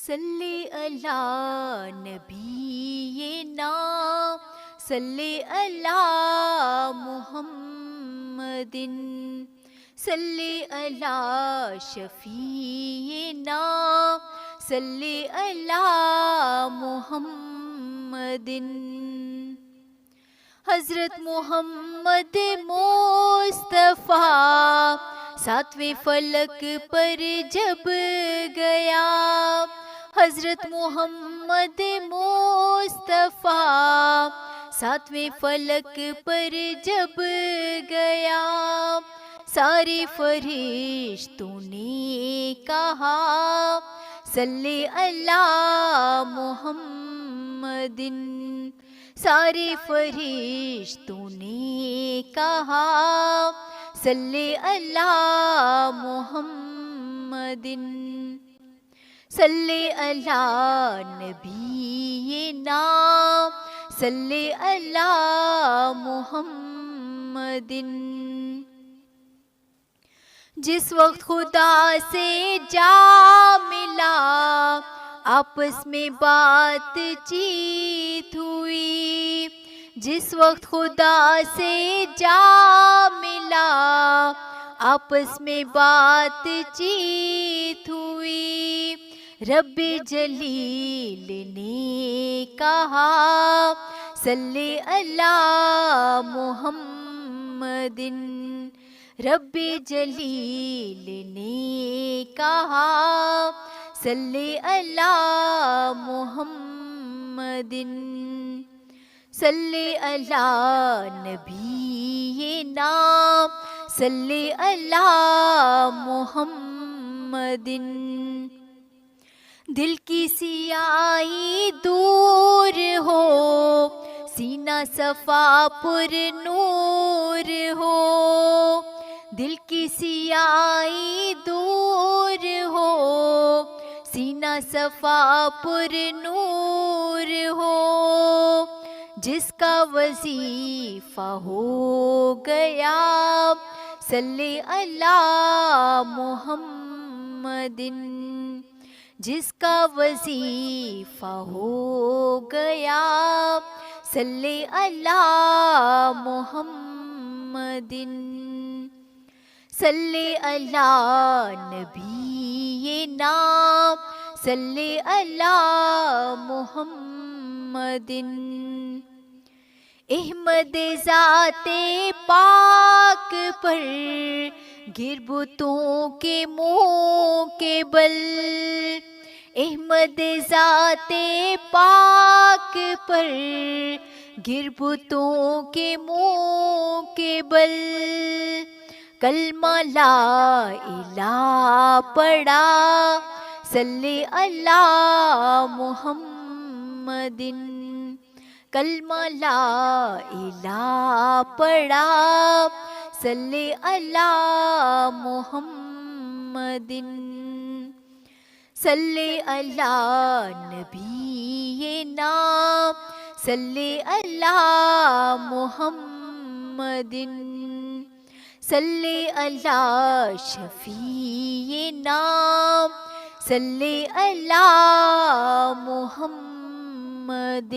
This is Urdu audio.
صلی علی نبینا صلی علی محمد صلی علی شفیعنا صلی علی محمد حضرت محمد مصطفیٰ ساتویں فلک پر جب گیا، حضرت محمد مصطفیٰ ساتویں فلک پر جب گیا، سارے فرشتوں نے کہا صلی علی محمد، سارے فرشتوں نے کہا صلی علی محمد، صلی علی نبینا صلی علی محمد۔ جس وقت خدا سے جا ملا، آپس میں بات چیت ہوئی، جس وقت خدا سے جا ملا، آپس میں بات چیت ہوئی، رب جلیل نے کہا صلی علی محمد، رب جلیل نے کہا صلی علی محمد، صلی علی نبینا صلی علی محمد۔ دل کی سیاہی دور ہو، سینہ صفا پر نور ہو، دل کی سیاہی دور ہو، سینہ صفا پر نور ہو، جس کا وظیفہ ہو گیا صلی علی محمد، جس کا وظیفہ ہو گیا صلی علی محمد، صلی علی نبینا صلی علی محمد۔ احمد ذات پاک پر گر بتوں کے منہ کے بل، احمد ذات پاک پر گر بتوں کے منہ کے بل، کلمہ لا الہ پڑھا صلی علی محمد، کلمہ لا الہ پڑھا صلی علی محمد، صلی علی نبینا صلی علی محمد، صلی علی شفیعنا صلی علی محمد۔